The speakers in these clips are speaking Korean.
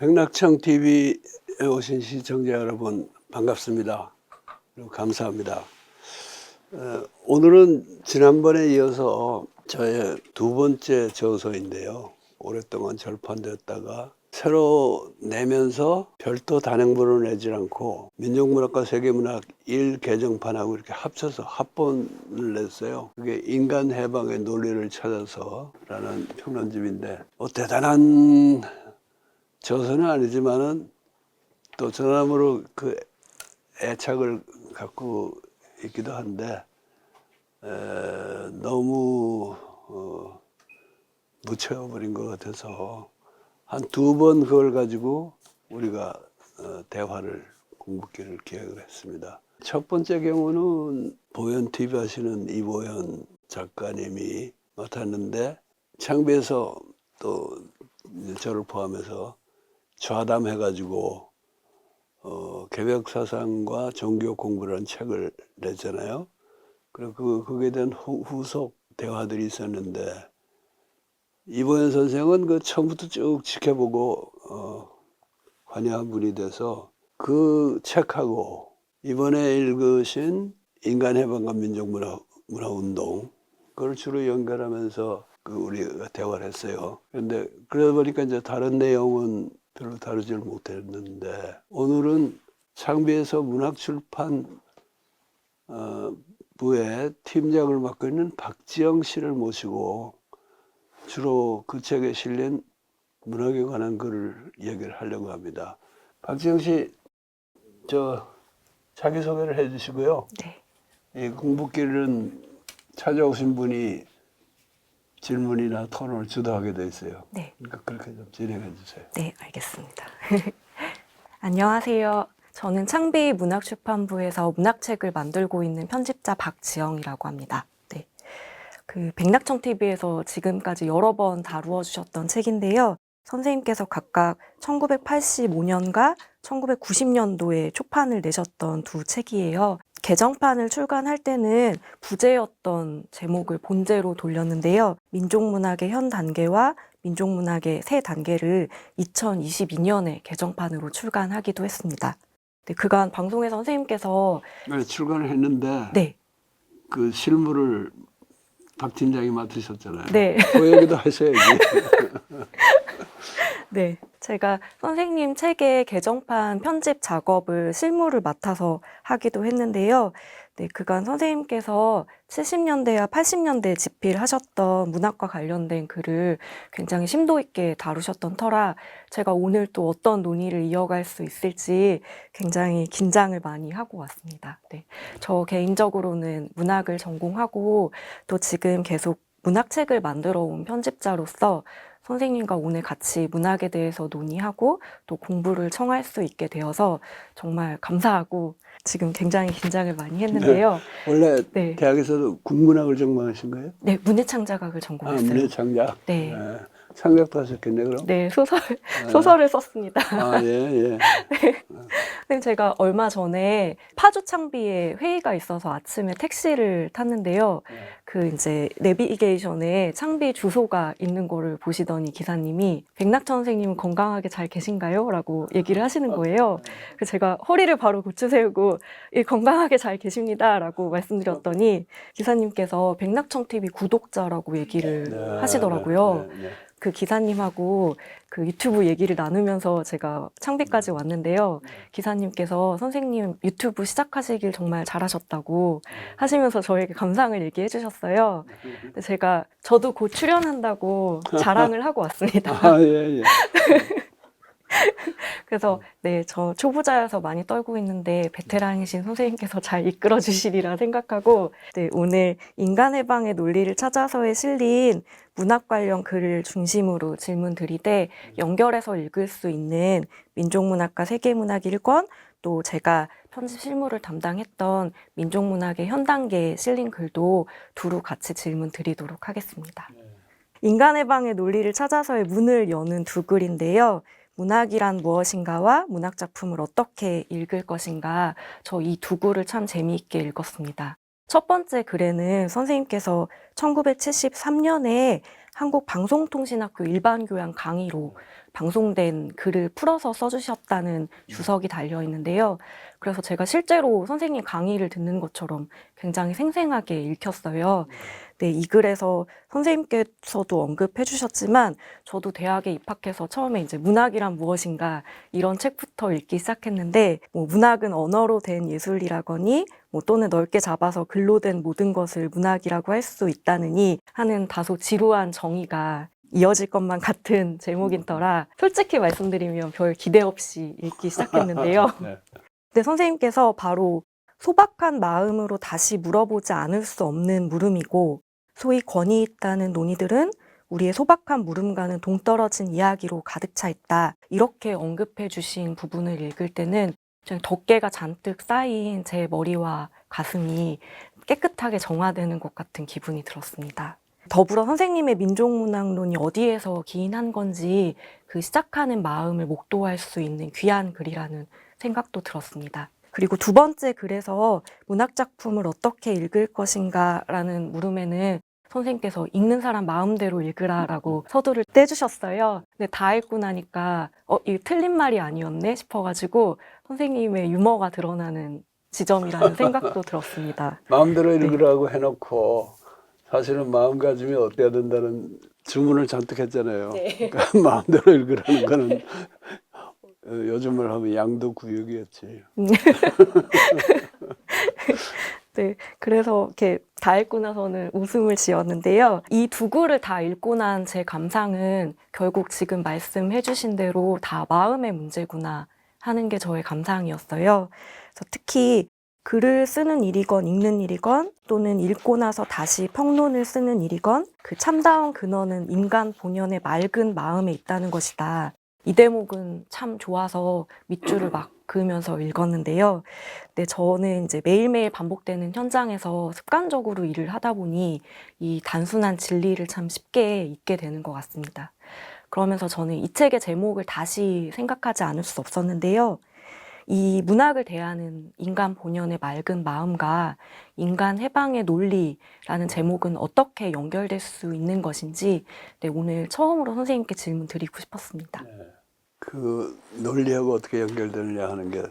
백낙청 TV에 오신 시청자 여러분 반갑습니다. 그리고 감사합니다. 오늘은 지난번에 이어서 저의 두 번째 저서인데요. 오랫동안 절판되었다가 새로 내면서 별도 단행본을 내질 않고 민족문학과 세계문학 1 개정판하고 이렇게 합쳐서 합본을 냈어요. 그게 인간 해방의 논리를 찾아서라는 평론집인데 대단한 저서는 아니지만은 또 저나름으로 그 애착을 갖고 있기도 한데 너무 묻혀버린 것 같아서 한 두 번 그걸 가지고 우리가 대화를 공부기를 기획을 했습니다. 첫 번째 경우는 보현 TV 하시는 이보현 작가님이 맡았는데 창비에서 또 저를 포함해서 좌담해가지고 개벽사상과 종교 공부라는 책을 냈잖아요. 그리고 거기에 대한 후속 대화들이 있었는데 이보현 선생은 그 처음부터 쭉 지켜보고 관여한 분이 돼서 그 책하고 이번에 읽으신 인간해방과 민족문화운동 그걸 주로 연결하면서 우리가 대화를 했어요. 그런데 그러다 보니까 이제 다른 내용은 별로 다루지를 못했는데 오늘은 창비에서 문학출판 부의 팀장을 맡고 있는 박지영 씨를 모시고 주로 그 책에 실린 문학에 관한 글을 얘기를 하려고 합니다. 박지영 씨, 자기소개를 해주시고요. 네. 이 공부길은 찾아오신 분이 질문이나 토론을 주도하게 돼 있어요. 네. 그러니까 그렇게 좀 진행해 주세요. 네, 알겠습니다. 안녕하세요. 저는 창비 문학출판부에서 문학책을 만들고 있는 편집자 박지영이라고 합니다. 네. 그 백낙청 TV에서 지금까지 여러 번 다루어 주셨던 책인데요. 선생님께서 각각 1985년과 1990년도에 초판을 내셨던 두 책이에요. 개정판을 출간할 때는 부제였던 제목을 본제로 돌렸는데요. 민족문학의 현 단계와 민족문학의 새 단계를 2022년에 개정판으로 출간하기도 했습니다. 네, 그간 방송에서 선생님께서 네, 출간을 했는데 네, 그 실무를 박 팀장이 맡으셨잖아요. 네. 그 얘기도 하셔야지. 네, 제가 선생님 책의 개정판 편집 작업을 실무를 맡아서 하기도 했는데요. 네, 그간 선생님께서 70년대와 80년대 집필하셨던 문학과 관련된 글을 굉장히 심도 있게 다루셨던 터라 제가 오늘 또 어떤 논의를 이어갈 수 있을지 굉장히 긴장을 많이 하고 왔습니다. 네, 저 개인적으로는 문학을 전공하고 또 지금 계속 문학책을 만들어 온 편집자로서 선생님과 오늘 같이 문학에 대해서 논의하고 또 공부를 청할 수 있게 되어서 정말 감사하고 지금 굉장히 긴장을 많이 했는데요. 원래 네. 대학에서도 국문학을 전공하신 거예요? 네, 문예창작학을 전공했어요. 문예창작. 네. 창작도 하셨겠네 그럼? 네, 소설을 썼습니다. 아, 예. 선생님, 제가 얼마 전에 파주 창비에 회의가 있어서 아침에 택시를 탔는데요. 그 이제 내비게이션에 창비 주소가 있는 거를 보시더니 기사님이 백낙천 선생님은 건강하게 잘 계신가요? 라고 얘기를 하시는 거예요. 그래서 제가 허리를 바로 고추 세우고 예, 건강하게 잘 계십니다. 라고 말씀드렸더니 기사님께서 백낙천 TV 구독자라고 얘기를 하시더라고요. 네. 그 기사님하고 그 유튜브 얘기를 나누면서 제가 창비까지 왔는데요. 기사님께서 선생님 유튜브 시작하시길 정말 잘하셨다고 하시면서 저에게 감상을 얘기해 주셨어요. 근데 저도 곧 출연한다고 자랑을 하고 왔습니다. 아, 예. 그래서 네, 저 초보자여서 많이 떨고 있는데 베테랑이신 선생님께서 잘 이끌어 주시리라 생각하고 네, 오늘 인간해방의 논리를 찾아서에 실린 문학 관련 글을 중심으로 질문 드리되 연결해서 읽을 수 있는 민족문학과 세계문학 1권 또 제가 편집 실무를 담당했던 민족문학의 현 단계에 실린 글도 두루 같이 질문 드리도록 하겠습니다. 인간해방의 논리를 찾아서의 문을 여는 두 글인데요. 문학이란 무엇인가와 문학작품을 어떻게 읽을 것인가 저 이 두 글을 참 재미있게 읽었습니다. 첫 번째 글에는 선생님께서 1973년에 한국방송통신학교 일반교양 강의로 방송된 글을 풀어서 써주셨다는 주석이 달려 있는데요. 그래서 제가 실제로 선생님 강의를 듣는 것처럼 굉장히 생생하게 읽혔어요. 네, 이 글에서 선생님께서도 언급해 주셨지만 저도 대학에 입학해서 처음에 이제 문학이란 무엇인가 이런 책부터 읽기 시작했는데 뭐 문학은 언어로 된 예술이라거니 뭐 또는 넓게 잡아서 글로 된 모든 것을 문학이라고 할 수 있다느니 하는 다소 지루한 정의가 이어질 것만 같은 제목인 터라 솔직히 말씀드리면 별 기대 없이 읽기 시작했는데요. 네. 근데 선생님께서 바로 소박한 마음으로 다시 물어보지 않을 수 없는 물음이고 소위 권위 있다는 논의들은 우리의 소박한 물음과는 동떨어진 이야기로 가득 차 있다. 이렇게 언급해 주신 부분을 읽을 때는 덮개가 잔뜩 쌓인 제 머리와 가슴이 깨끗하게 정화되는 것 같은 기분이 들었습니다. 더불어 선생님의 민족문학론이 어디에서 기인한 건지 그 시작하는 마음을 목도할 수 있는 귀한 글이라는 생각도 들었습니다. 그리고 두 번째 글에서 문학작품을 어떻게 읽을 것인가라는 물음에는 선생님께서 읽는 사람 마음대로 읽으라라고 서두를 떼주셨어요. 근데 다 읽고 나니까 이거 틀린 말이 아니었네 싶어가지고 선생님의 유머가 드러나는 지점이라는 생각도 들었습니다. 마음대로 읽으라고 해놓고 사실은 마음가짐이 어때야 된다는 주문을 잔뜩 했잖아요. 네. 그러니까 마음대로 읽으라는 거는 요즘을 하면 양도구역이었지. 네, 그래서 이렇게 다 읽고 나서는 웃음을 지었는데요. 이 두 글을 다 읽고 난 제 감상은 결국 지금 말씀해 주신 대로 다 마음의 문제구나 하는 게 저의 감상이었어요. 그래서 특히 글을 쓰는 일이건 읽는 일이건 또는 읽고 나서 다시 평론을 쓰는 일이건 그 참다운 근원은 인간 본연의 맑은 마음에 있다는 것이다. 이 대목은 참 좋아서 밑줄을 막 그으면서 읽었는데요. 네, 저는 이제 매일매일 반복되는 현장에서 습관적으로 일을 하다 보니 이 단순한 진리를 참 쉽게 잊게 되는 것 같습니다. 그러면서 저는 이 책의 제목을 다시 생각하지 않을 수 없었는데요. 이 문학을 대하는 인간 본연의 맑은 마음과 인간 해방의 논리라는 제목은 어떻게 연결될 수 있는 것인지 네, 오늘 처음으로 선생님께 질문 드리고 싶었습니다. 그 논리하고 어떻게 연결되느냐 하는 게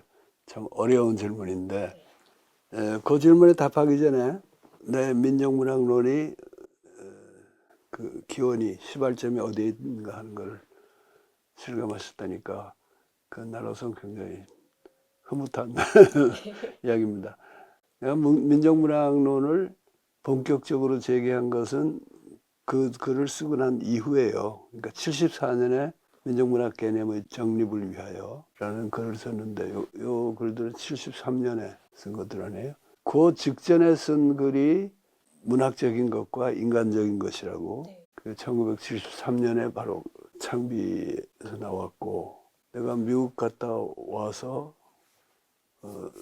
참 어려운 질문인데 그 질문에 답하기 전에 내 민족문학론이 그 기원이 시발점이 어디에 있는가 하는 걸 실감하셨다니까 그날로서는 굉장히 흐뭇한 이야기입니다. 내가 민족문학론을 본격적으로 제기한 것은 그 글을 쓰고 난 이후에요. 그러니까 74년에 민족문학 개념의 정립을 위하여 라는 글을 썼는데 요 글들은 73년에 쓴 것들 아니에요. 그 직전에 쓴 글이 문학적인 것과 인간적인 것이라고 그 1973년에 바로 창비에서 나왔고 내가 미국 갔다 와서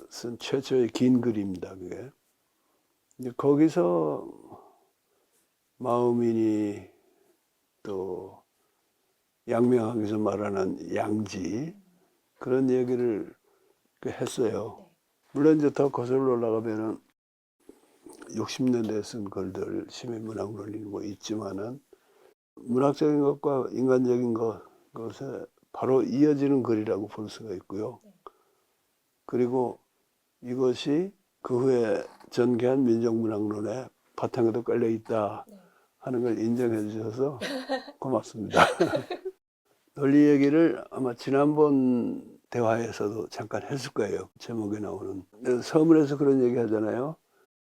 쓴 최초의 긴 글입니다. 그게 이제 거기서 마음이니 또 양명학에서 말하는 양지 그런 얘기를 했어요. 물론 이제 더 거슬러 올라가면은 60년대에 쓴 글들 시민문학론이 뭐 있지만은 문학적인 것과 인간적인 것에 바로 이어지는 글이라고 볼 수가 있고요. 그리고 이것이 그 후에 전개한 민족문학론의 바탕에도 깔려 있다 하는 걸 인정해 주셔서 고맙습니다. 논리 얘기를 아마 지난번 대화에서도 잠깐 했을 거예요. 제목에 나오는. 서문에서 그런 얘기 하잖아요.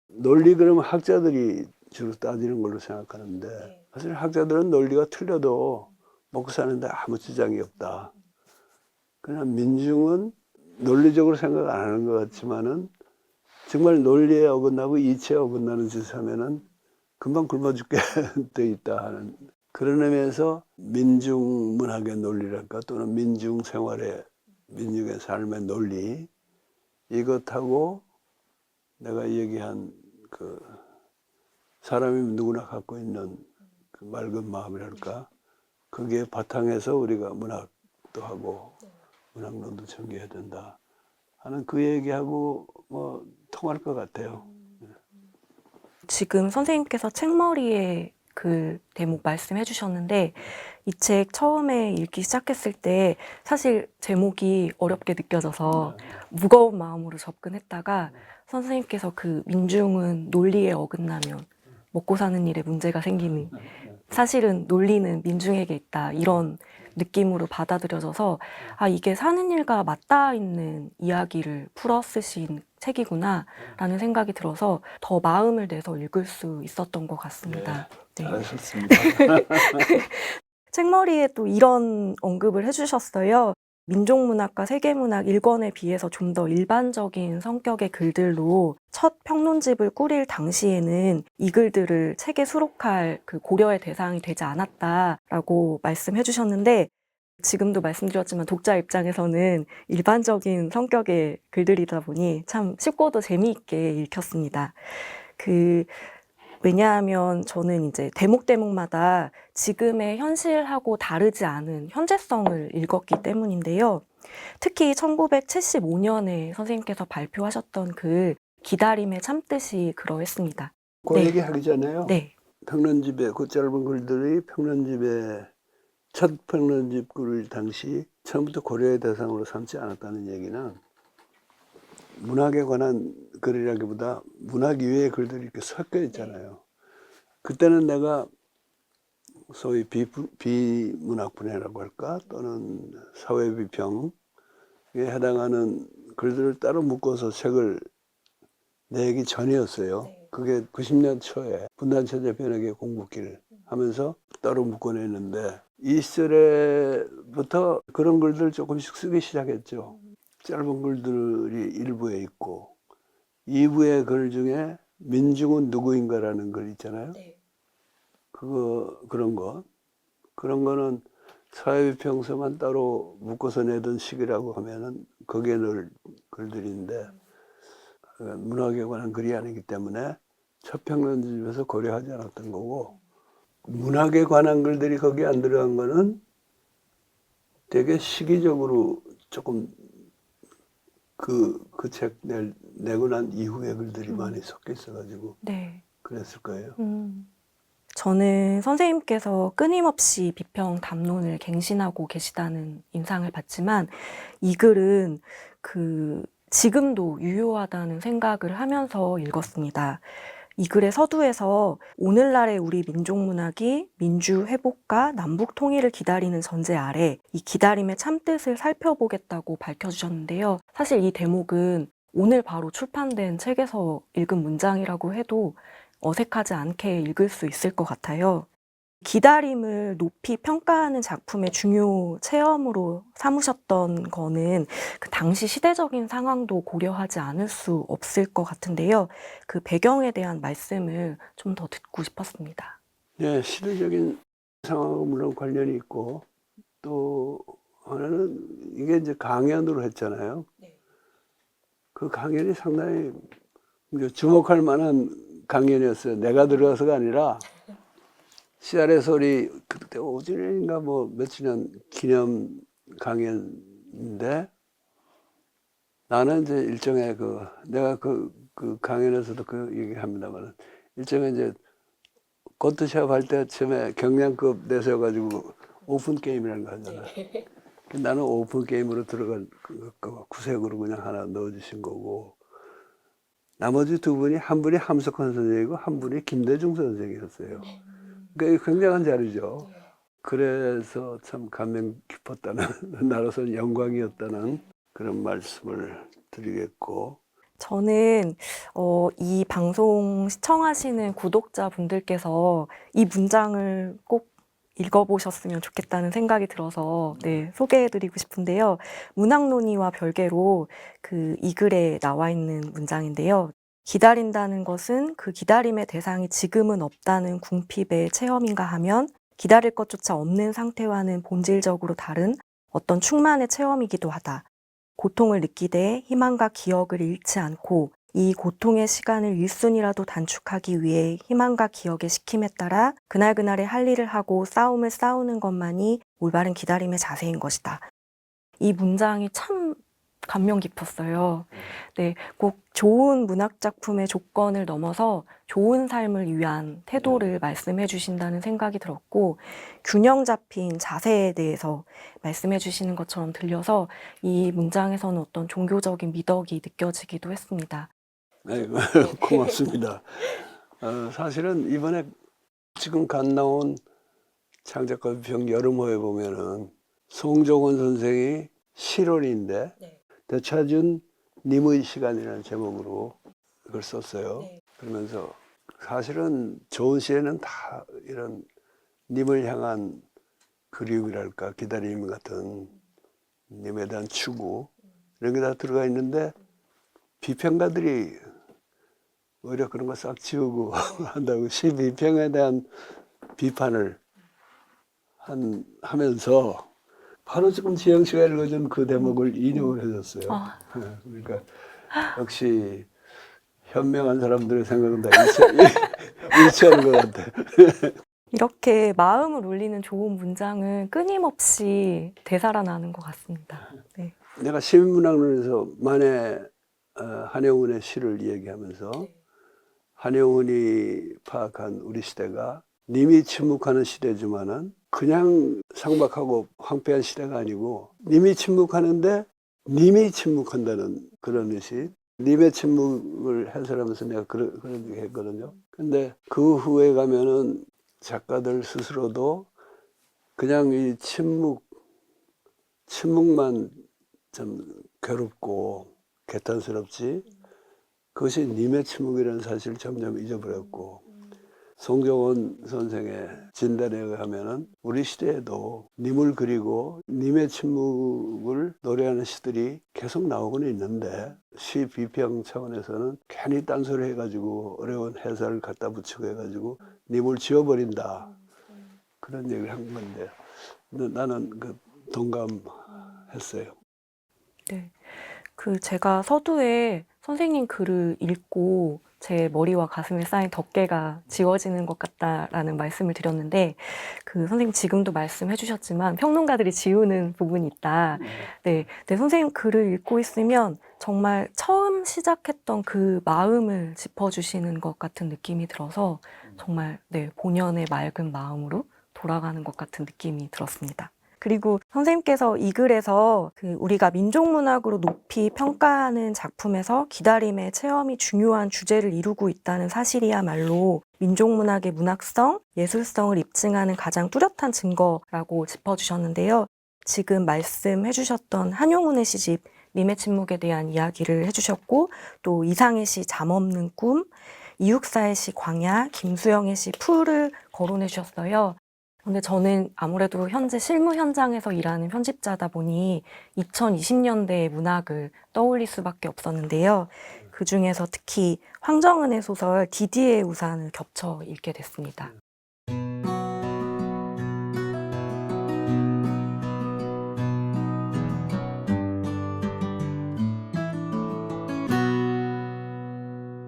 논리 그러면 학자들이 주로 따지는 걸로 생각하는데 사실 학자들은 논리가 틀려도 먹고 사는데 아무 지장이 없다. 그냥 민중은 논리적으로 생각 안 하는 것 같지만은 정말 논리에 어긋나고 이치에 어긋나는 짓을 하면은 금방 굶어 죽게 돼 있다 하는 그런 의미에서 민중 문학의 논리랄까 또는 민중 생활의 민중의 삶의 논리 이것하고 내가 얘기한 그 사람이 누구나 갖고 있는 그 맑은 마음이랄까 거기에 바탕에서 우리가 문학도 하고 문학론도 전개해야 된다 하는 그 얘기하고 뭐 통할 것 같아요. 지금 선생님께서 책머리에 그 대목 말씀해 주셨는데 이 책 처음에 읽기 시작했을 때 사실 제목이 어렵게 느껴져서 무거운 마음으로 접근했다가 선생님께서 그 민중은 논리에 어긋나면 먹고 사는 일에 문제가 생기는, 사실은 논리는 민중에게 있다, 이런 느낌으로 받아들여져서 아, 이게 사는 일과 맞닿아 있는 이야기를 풀어 쓰신 책이구나 라는 생각이 들어서 더 마음을 내서 읽을 수 있었던 것 같습니다. 네. 잘하셨습니다. 책머리에 또 이런 언급을 해주셨어요. 민족문학과 세계문학 1권에 비해서 좀 더 일반적인 성격의 글들로 첫 평론집을 꾸릴 당시에는 이 글들을 책에 수록할 그 고려의 대상이 되지 않았다라고 말씀해 주셨는데, 지금도 말씀드렸지만 독자 입장에서는 일반적인 성격의 글들이다 보니 참 쉽고도 재미있게 읽혔습니다. 왜냐하면 저는 이제 대목마다 지금의 현실하고 다르지 않은 현재성을 읽었기 때문인데요. 특히 1975년에 선생님께서 발표하셨던 그 기다림의 참뜻이 그러했습니다. 그 네. 얘기하기 전에요. 네. 평론집에 그 짧은 글들이 평론집에 첫 평론집 글 당시 처음부터 고려의 대상으로 삼지 않았다는 얘기는 문학에 관한 글이라기보다 문학 이외의 글들이 이렇게 섞여 있잖아요. 그때는 내가 소위 비문학 분야라고 할까 또는 사회비평에 해당하는 글들을 따로 묶어서 책을 내기 전이었어요. 그게 90년 초에 분단체제 변혁의 공부길 하면서 따로 묶어냈는데 이 시절에부터 그런 글들 조금씩 쓰기 시작했죠. 짧은 글들이 일부에 있고 2부의 글 중에 민중은 누구인가라는 글 있잖아요. 그런 거는 사회비평서만 따로 묶어서 내던 시기라고 하면은 거기에 넣을 글들인데 문학에 관한 글이 아니기 때문에 첫 평론집에서 고려하지 않았던 거고, 문학에 관한 글들이 거기에 안 들어간 거는 되게 시기적으로 조금 그 책 내고 난 이후의 글들이 많이 섞여 있어가지고 네. 그랬을 거예요. 저는 선생님께서 끊임없이 비평 담론을 갱신하고 계시다는 인상을 받지만 이 글은 지금도 유효하다는 생각을 하면서 읽었습니다. 이 글의 서두에서 오늘날의 우리 민족문학이 민주회복과 남북통일을 기다리는 전제 아래 이 기다림의 참뜻을 살펴보겠다고 밝혀주셨는데요. 사실 이 대목은 오늘 바로 출판된 책에서 읽은 문장이라고 해도 어색하지 않게 읽을 수 있을 것 같아요. 기다림을 높이 평가하는 작품의 중요 체험으로 삼으셨던 거는 그 당시 시대적인 상황도 고려하지 않을 수 없을 것 같은데요. 그 배경에 대한 말씀을 좀 더 듣고 싶었습니다. 네, 시대적인 상황하고 물론 관련이 있고 또 하나는 이게 이제 강연으로 했잖아요. 그 강연이 상당히 주목할 만한 강연이었어요. 내가 들어가서가 아니라 CR의 소리 그때 5주년인가 뭐 며칠 년 기념 강연인데 나는 이제 일종의 내가 그 강연에서도 그 얘기합니다만 일종의 이제 고트샵 할 때 처음에 경량급 내세워가지고 오픈 게임이라는 거 하잖아. 나는 오픈 게임으로 들어간 구색으로 그냥 하나 넣어주신 거고 나머지 두 분이 한 분이 함석헌 선생이고 한 분이 김대중 선생이었어요. 그러니까 굉장한 자리죠. 그래서 참 감명 깊었다는 나로서는 영광이었다는 그런 말씀을 드리겠고 저는 이 방송 시청하시는 구독자분들께서 이 문장을 꼭 읽어보셨으면 좋겠다는 생각이 들어서 소개해드리고 싶은데요. 문학논의와 별개로 이 글에 나와 있는 문장인데요. 기다린다는 것은 그 기다림의 대상이 지금은 없다는 궁핍의 체험인가 하면 기다릴 것조차 없는 상태와는 본질적으로 다른 어떤 충만의 체험이기도 하다. 고통을 느끼되 희망과 기억을 잃지 않고 이 고통의 시간을 일순이라도 단축하기 위해 희망과 기억의 시킴에 따라 그날그날의 할 일을 하고 싸움을 싸우는 것만이 올바른 기다림의 자세인 것이다. 이 문장이 참 감명 깊었어요. 네, 꼭 좋은 문학 작품의 조건을 넘어서 좋은 삶을 위한 태도를 말씀해 주신다는 생각이 들었고, 균형 잡힌 자세에 대해서 말씀해 주시는 것처럼 들려서 이 문장에서는 어떤 종교적인 미덕이 느껴지기도 했습니다. 네, 고맙습니다. 사실은 이번에 지금 갓 나온 창작가 비평 여름호에 보면은 송정원 선생이 실언인데 되찾은 님의 시간이라는 제목으로 그걸 썼어요. 그러면서 사실은 좋은 시에는 다 이런 님을 향한 그리움이랄까 기다림 같은 님에 대한 추구 이런 게 다 들어가 있는데 비평가들이 오히려 그런 거 싹 지우고 한다고 시 비평에 대한 비판을 하면서 바로 지금 지영 씨가 읽어준 그 대목을 인용을 해줬어요. 그러니까 역시 현명한 사람들의 생각은 다 일치하는 것 같아. 이렇게 마음을 울리는 좋은 문장은 끊임없이 되살아나는 것 같습니다. 네. 내가 시민문학론에서 만해 한영훈의 시를 얘기하면서 한영훈이 파악한 우리 시대가 님이 침묵하는 시대지만은 그냥 상박하고 황폐한 시대가 아니고 님이 침묵하는데 님이 침묵한다는 그런 의식. 님의 침묵을 해설하면서 내가 그런 얘기 했거든요. 근데 그 후에 가면은 작가들 스스로도 그냥 이 침묵만 좀 괴롭고 개탄스럽지 그것이 님의 침묵이라는 사실을 점점 잊어버렸고 송정원 선생의 진단에 의하면은 우리 시대에도 님을 그리고 님의 침묵을 노래하는 시들이 계속 나오고는 있는데 시 비평 차원에서는 괜히 딴소리 해가지고 어려운 해설을 갖다 붙이고 해가지고 님을 지워버린다 그런 얘기를 한 건데 나는 그 동감했어요. 네. 제가 서두에 선생님 글을 읽고 제 머리와 가슴에 쌓인 덮개가 지워지는 것 같다라는 말씀을 드렸는데, 선생님 지금도 말씀해 주셨지만 평론가들이 지우는 부분이 있다. 네. 선생님 글을 읽고 있으면 정말 처음 시작했던 그 마음을 짚어주시는 것 같은 느낌이 들어서 정말 본연의 맑은 마음으로 돌아가는 것 같은 느낌이 들었습니다. 그리고 선생님께서 이 글에서 우리가 민족문학으로 높이 평가하는 작품에서 기다림의 체험이 중요한 주제를 이루고 있다는 사실이야말로 민족문학의 문학성, 예술성을 입증하는 가장 뚜렷한 증거라고 짚어주셨는데요. 지금 말씀해 주셨던 한용운의 시집 님의 침묵에 대한 이야기를 해주셨고, 또 이상의 시 잠 없는 꿈, 이육사의 시 광야, 김수영의 시 풀을 거론해 주셨어요. 근데 저는 아무래도 현재 실무 현장에서 일하는 편집자다 보니 2020년대의 문학을 떠올릴 수밖에 없었는데요. 그 중에서 특히 황정은의 소설 디디의 우산을 겹쳐 읽게 됐습니다.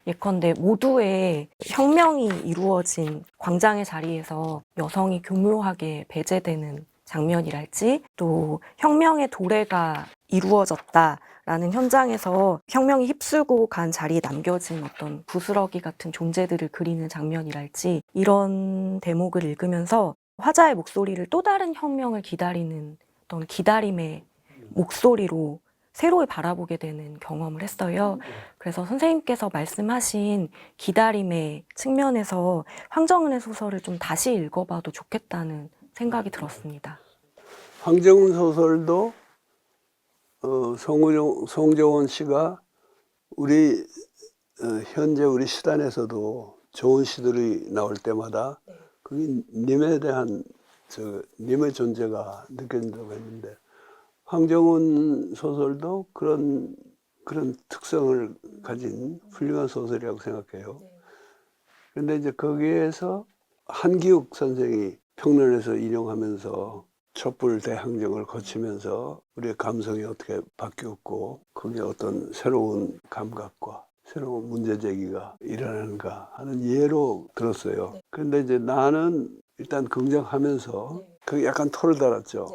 예컨대 모두의 혁명이 이루어진 광장의 자리에서 여성이 교묘하게 배제되는 장면이랄지, 또 혁명의 도래가 이루어졌다라는 현장에서 혁명이 휩쓸고 간 자리에 남겨진 어떤 부스러기 같은 존재들을 그리는 장면이랄지, 이런 대목을 읽으면서 화자의 목소리를 또 다른 혁명을 기다리는 어떤 기다림의 목소리로 새로이 바라보게 되는 경험을 했어요. 그래서 선생님께서 말씀하신 기다림의 측면에서 황정은의 소설을 좀 다시 읽어봐도 좋겠다는 생각이 들었습니다. 황정은 소설도 송정원 씨가 우리 현재 우리 시단에서도 좋은 시들이 나올 때마다 그게 님에 대한 님의 존재가 느껴진다고 했는데 황정은 소설도 그런 특성을 가진 훌륭한 소설이라고 생각해요. 그런데 이제 거기에서 한기욱 선생이 평론에서 인용하면서 촛불 대항쟁을 거치면서 우리의 감성이 어떻게 바뀌었고 거기에 어떤 새로운 감각과 새로운 문제 제기가 일어나는가 하는 예로 들었어요. 그런데 이제 나는 일단 긍정하면서 그게 약간 토를 달았죠.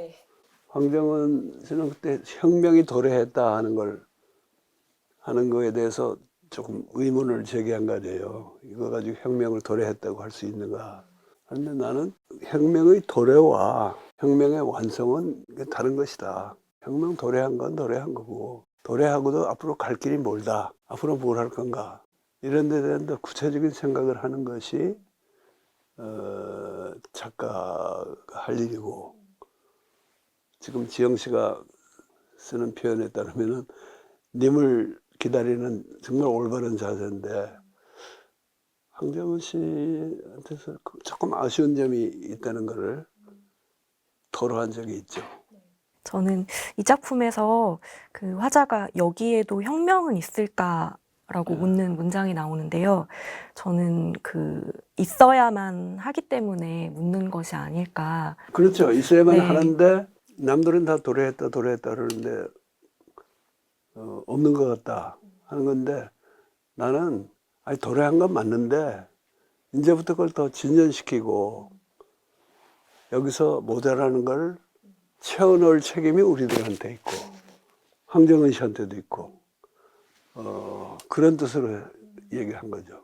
황정은 씨는 그때 혁명이 도래했다 하는 거에 대해서 조금 의문을 제기한 거 아니에요. 이거 가지고 혁명을 도래했다고 할 수 있는가. 그런데 나는 혁명의 도래와 혁명의 완성은 다른 것이다. 혁명 도래한 건 도래한 거고, 도래하고도 앞으로 갈 길이 멀다. 앞으로 뭘 할 건가. 이런 데 대한 더 구체적인 생각을 하는 것이 작가가 할 일이고, 지금 지영 씨가 쓰는 표현에 따르면은 님을 기다리는 정말 올바른 자세인데, 황정은 씨한테서 조금 아쉬운 점이 있다는 것을 토로한 적이 있죠. 저는 이 작품에서 그 화자가 여기에도 혁명은 있을까라고 묻는 문장이 나오는데요. 저는 그 있어야만 하기 때문에 묻는 것이 아닐까. 그렇죠. 있어야만 네. 하는데 남들은 다 도래했다 그러는데 없는 것 같다 하는 건데, 나는 아니 도래한 건 맞는데 이제부터 그걸 더 진전시키고 여기서 모자라는 걸 채워넣을 책임이 우리들한테 있고 황정은 씨한테도 있고 그런 뜻으로 얘기한 거죠.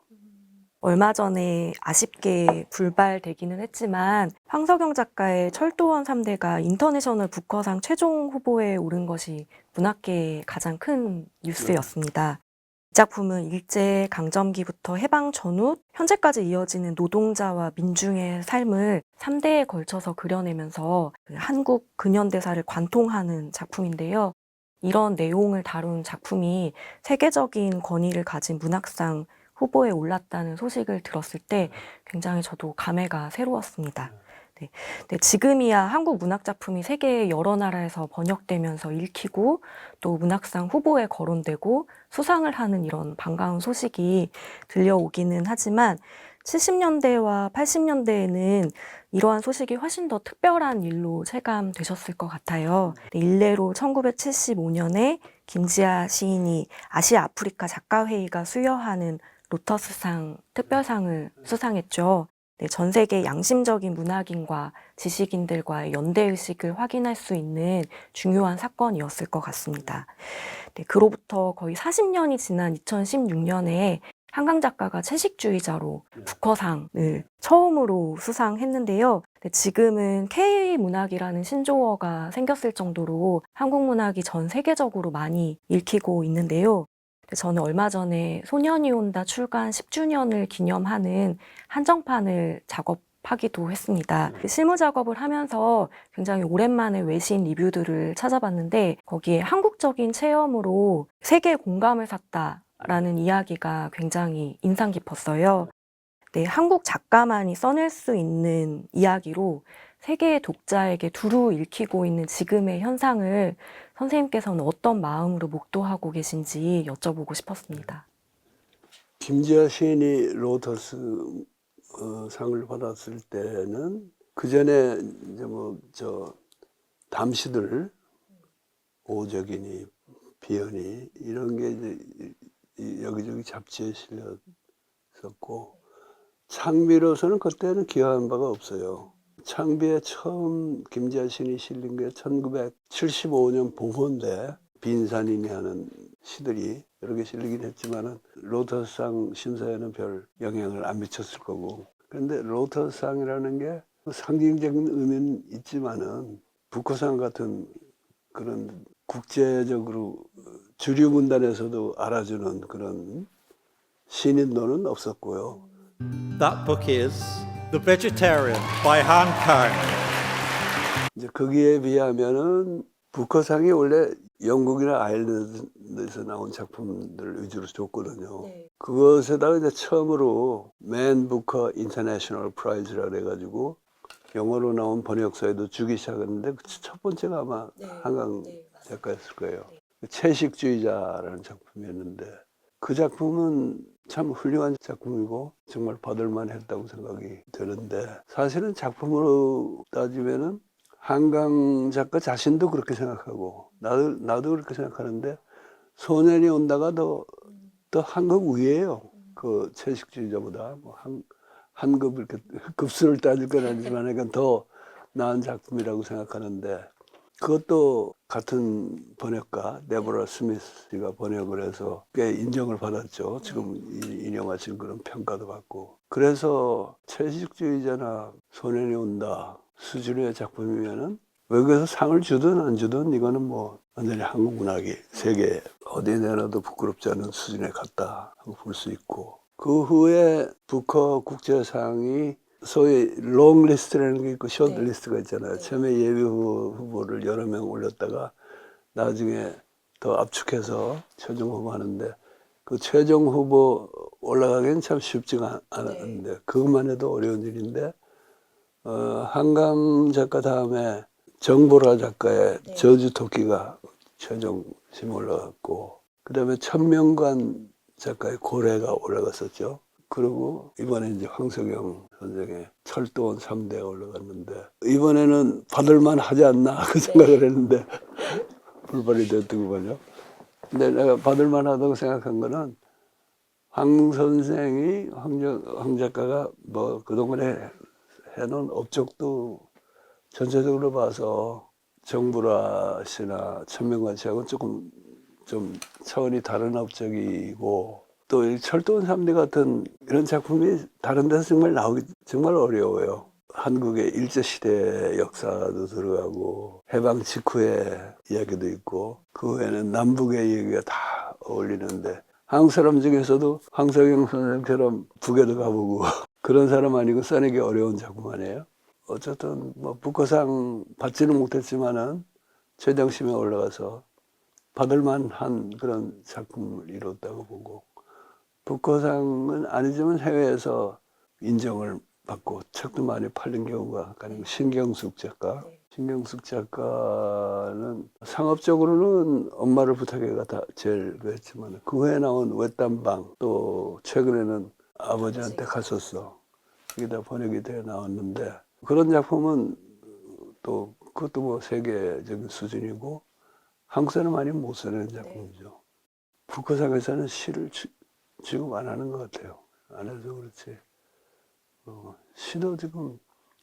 얼마 전에 아쉽게 불발되기는 했지만 황석영 작가의 철도원 3대가 인터내셔널 부커상 최종 후보에 오른 것이 문학계의 가장 큰 뉴스였습니다. 이 작품은 일제 강점기부터 해방 전후 현재까지 이어지는 노동자와 민중의 삶을 3대에 걸쳐서 그려내면서 한국 근현대사를 관통하는 작품인데요. 이런 내용을 다룬 작품이 세계적인 권위를 가진 문학상 후보에 올랐다는 소식을 들었을 때 굉장히 저도 감회가 새로웠습니다. 네. 네, 지금이야 한국 문학 작품이 세계 여러 나라에서 번역되면서 읽히고 또 문학상 후보에 거론되고 수상을 하는 이런 반가운 소식이 들려오기는 하지만 70년대와 80년대에는 이러한 소식이 훨씬 더 특별한 일로 체감되셨을 것 같아요. 네, 일례로 1975년에 김지아 시인이 아시아 아프리카 작가회의가 수여하는 로터스상 특별상을 수상했죠. 네, 전 세계 양심적인 문학인과 지식인들과의 연대의식을 확인할 수 있는 중요한 사건이었을 것 같습니다. 네, 그로부터 거의 40년이 지난 2016년에 한강 작가가 채식주의자로 부커상을 처음으로 수상했는데요. 네, 지금은 K문학이라는 신조어가 생겼을 정도로 한국 문학이 전 세계적으로 많이 읽히고 있는데요. 저는 얼마 전에 소년이 온다 출간 10주년을 기념하는 한정판을 작업하기도 했습니다. 실무 작업을 하면서 굉장히 오랜만에 외신 리뷰들을 찾아봤는데 거기에 한국적인 체험으로 세계의 공감을 샀다라는 이야기가 굉장히 인상 깊었어요. 네, 한국 작가만이 써낼 수 있는 이야기로 세계의 독자에게 두루 읽히고 있는 지금의 현상을 선생님께서는 어떤 마음으로 목도하고 계신지 여쭤보고 싶었습니다. 김지아 시인이 로터스 상을 받았을 때는 그 전에 이제 담시들 오적이니 비연이 이런 게 이제 여기저기 잡지에 실렸었고, 창비로서는 그때는 기여한 바가 없어요. 창비에 처음 김지아 시인이 실린 게 1975년 봄인데 빈산인이 하는 시들이 여러 개 실리긴 했지만은 로터스상 심사에는 별 영향을 안 미쳤을 거고. 그런데 로터스상이라는 게 상징적인 의미는 있지만은 부커상 같은 그런 국제적으로 주류 문단에서도 알아주는 그런 신인도는 없었고요. That book is The Vegetarian by Han Kang. 이제 거기에 비하면은 부커상이 원래 영국이나 아일랜드에서 나온 작품들 위주로 줬거든요. 네. 그것에다가 이제 처음으로 맨 부커 인터내셔널 프라이즈라 그래가지고 영어로 나온 번역서에도 주기 시작했는데 그 첫 번째가 아마 한강 작가였을 거예요. 채식주의자라는 작품이었는데 그 작품은 참 훌륭한 작품이고 정말 받을만 했다고 생각이 드는데, 사실은 작품으로 따지면은 한강 작가 자신도 그렇게 생각하고 나도 그렇게 생각하는데 소년이 온다가 더 한 급 위에요. 그 채식주의자보다 한 급 이렇게 급수를 따질 건 아니지만 약간 더 나은 작품이라고 생각하는데, 그것도 같은 번역가 데보라 스미스가 번역을 해서 꽤 인정을 받았죠. 지금 이 영화 지금 그런 평가도 받고. 그래서 채식주의자나 소년이 온다 수준의 작품이면은 외국에서 상을 주든 안 주든 이거는 뭐 완전히 한국 문학이 세계 어디에 내놔도 부끄럽지 않은 수준에 갔다 하고 볼 수 있고, 그 후에 부커 국제상이 소위 롱 리스트라는 게 있고 숏 리스트가 있잖아요. 처음에 예비 후보를 여러 명 올렸다가 나중에 더 압축해서 최종 후보 하는데, 그 최종 후보 올라가기는 참 쉽지가 않았는데 그것만 해도 어려운 일인데, 한강 작가 다음에 정보라 작가의 저주 토끼가 최종 심에 올라갔고, 그 다음에 천명관 작가의 고래가 올라갔었죠. 그리고 이번에 이제 황석영 선생의 철도원 3대가 올라갔는데, 이번에는 받을만 하지 않나 그 생각을 했는데 불발이 됐더군요. 근데 내가 받을만 하다고 생각한 거는 황 선생이 황 작가가 뭐 그동안에 해놓은 업적도 전체적으로 봐서 정부라 씨나 천명관 씨하고는 조금 좀 차원이 다른 업적이고, 또 이 철도원 3대 같은 이런 작품이 다른 데서 정말 나오기 정말 어려워요. 한국의 일제시대 역사도 들어가고 해방 직후의 이야기도 있고 그 외에는 남북의 얘기가 다 어울리는데, 한국 사람 중에서도 황석영 선생처럼 북에도 가보고 그런 사람 아니고 써내기 어려운 작품 아니에요. 어쨌든 뭐 부커상 받지는 못했지만은 최정심에 올라가서 받을만한 그런 작품을 이뤘다고 보고, 부커상은 아니지만 해외에서 인정을 받고 책도 많이 팔린 경우가 아니고, 신경숙 작가. 신경숙 작가는 상업적으로는 엄마를 부탁해가 다 제일 그랬지만 그 후에 나온 외딴방, 또 최근에는 아버지한테 갔었어. 이게 다 번역이 되어 나왔는데, 그런 작품은 또 그것도 뭐 세계적인 수준이고 한국 사람 아니면 못 쓰는 작품이죠. 부커상에서는 시를 지금 안 하는 것 같아요. 안 해서 그렇지. 시도 지금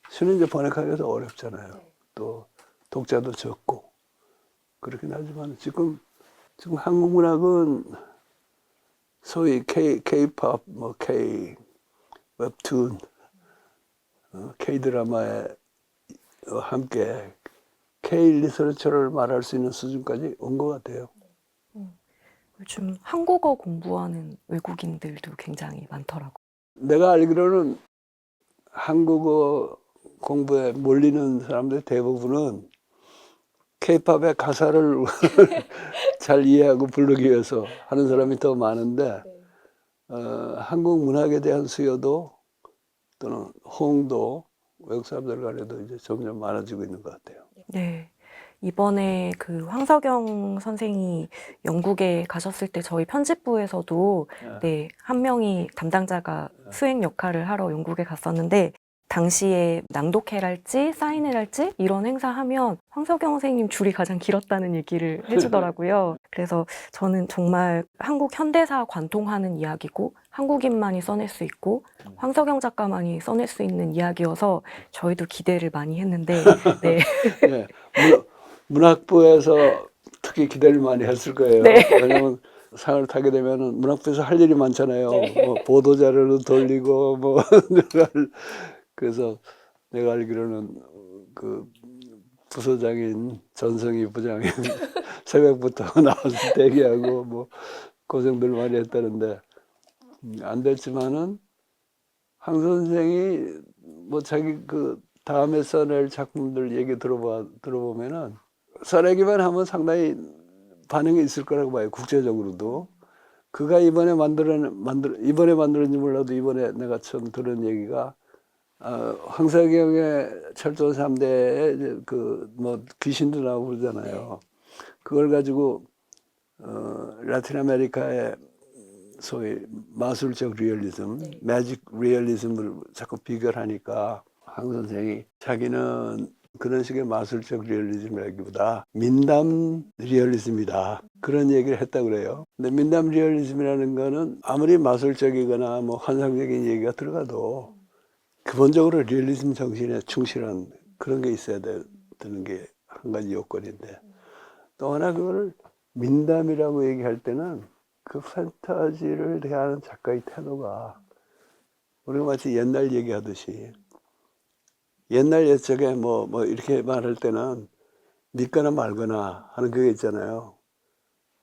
시는 이제 번역하기가 어렵잖아요. 또 독자도 적고 그렇긴 하지만 지금 한국 문학은 소위 K-pop, 뭐 K 웹툰, K 드라마에 함께 K 리서처를 말할 수 있는 수준까지 온 것 같아요. 요즘 한국어 공부하는 외국인들도 굉장히 많더라고요. 내가 알기로는 한국어 공부에 몰리는 사람들 대부분은 K-팝의 가사를 잘 이해하고 부르기 위해서 하는 사람이 더 많은데, 한국 문학에 대한 수요도 또는 호응도 외국 사람들 간에도 이제 점점 많아지고 있는 것 같아요. 네. 이번에 그 황석영 선생이 영국에 가셨을 때 저희 편집부에서도 네, 한 명이 담당자가 수행 역할을 하러 영국에 갔었는데, 당시에 낭독회랄지 사인회랄지 이런 행사하면 황석영 선생님 줄이 가장 길었다는 얘기를 해주더라고요. 그래서 저는 정말 한국 현대사 관통하는 이야기고 한국인만이 써낼 수 있고 황석영 작가만이 써낼 수 있는 이야기여서 저희도 기대를 많이 했는데 네. 네, 문학부에서 특히 기대를 많이 했을 거예요. 네. 왜냐하면 상을 타게 되면 문학부에서 할 일이 많잖아요. 뭐 보도 자료도 돌리고 뭐 그래서 내가 알기로는 그 부서장인 전성희 부장이 새벽부터 나와서 대기하고 뭐 고생들 많이 했다는데, 안 됐지만은 황 선생이 뭐 자기 그 다음에 써낼 작품들 얘기 들어보면은 써내기만 하면 상당히 반응이 있을 거라고 봐요. 국제적으로도. 그가 이번에 만들었는지 몰라도 이번에 내가 처음 들은 얘기가, 황석영의 철도 3대에 그 뭐 귀신도 나오고 그러잖아요. 그걸 가지고 라틴 아메리카의 소위 마술적 리얼리즘, 매직 리얼리즘을 자꾸 비교를 하니까 황 선생이 자기는 그런 식의 마술적 리얼리즘이라기보다 민담 리얼리즘이다, 그런 얘기를 했다고 그래요. 근데 민담 리얼리즘이라는 거는 아무리 마술적이거나 뭐 환상적인 얘기가 들어가도 기본적으로 리얼리즘 정신에 충실한 그런 게 있어야 되는 게 한 가지 요건인데 또 하나 그걸 민담이라고 얘기할 때는 그 판타지를 대하는 작가의 태도가 우리가 마치 옛날 얘기하듯이 옛날 옛적에 뭐 이렇게 말할 때는 믿거나 말거나 하는 그게 있잖아요.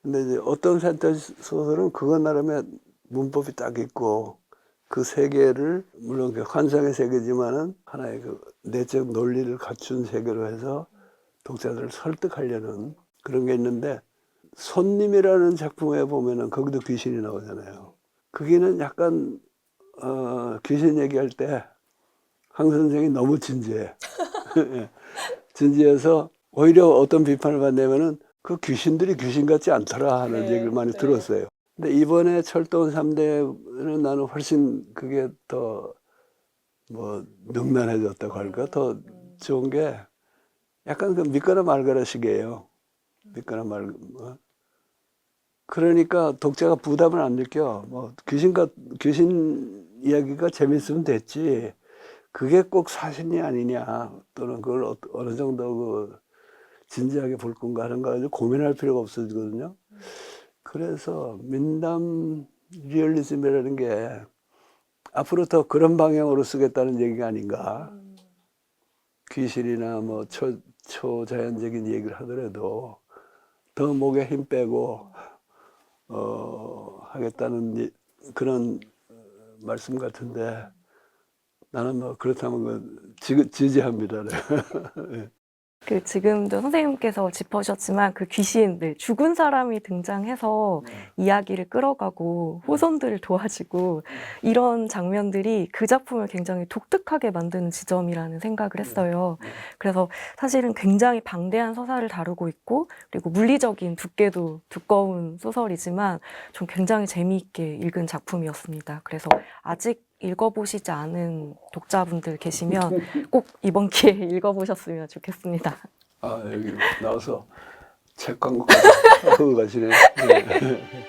근데 이제 어떤 판타지 소설은 그것 나름의 문법이 딱 있고 그 세계를 물론 그 환상의 세계지만은 하나의 그 내적 논리를 갖춘 세계로 해서 독자들을 설득하려는 그런 게 있는데 손님이라는 작품에 보면은 거기도 귀신이 나오잖아요. 거기는 약간 귀신 얘기할 때 황 선생이 너무 진지해. 진지해서 오히려 어떤 비판을 받냐면은 그 귀신들이 귀신 같지 않더라 하는 네, 얘기를 많이 네. 들었어요. 근데 이번에 철도원 3대는 나는 훨씬 그게 더 뭐 능란해졌다고 할까? 더 좋은 게 약간 그 믿거나 말거나 식이에요. 믿거나 말 그러니까 독자가 부담을 안 느껴. 뭐 귀신 이야기가 재밌으면 됐지. 그게 꼭 사실이 아니냐 또는 그걸 어느 정도 그 진지하게 볼 건가 하는 거 가지고 고민할 필요가 없어지거든요. 그래서 민담 리얼리즘이라는 게 앞으로 더 그런 방향으로 쓰겠다는 얘기가 아닌가. 귀신이나 뭐 초자연적인 얘기를 하더라도 더 목에 힘 빼고 하겠다는 그런 말씀 같은데 나는 뭐 그렇다면 그 지지합니다. 네. 그 지금도 선생님께서 짚어주셨지만 그 귀신들 죽은 사람이 등장해서 이야기를 끌어가고 호손들을 도와주고 이런 장면들이 그 작품을 굉장히 독특하게 만드는 지점이라는 생각을 했어요. 그래서 사실은 굉장히 방대한 서사를 다루고 있고 그리고 물리적인 두께도 두꺼운 소설이지만 좀 굉장히 재미있게 읽은 작품이었습니다. 그래서 아직 읽어보시지 않은 독자분들 계시면 꼭 이번 기회에 읽어보셨으면 좋겠습니다. 아 여기 나와서 책 광고까지 하고 가시네. 네.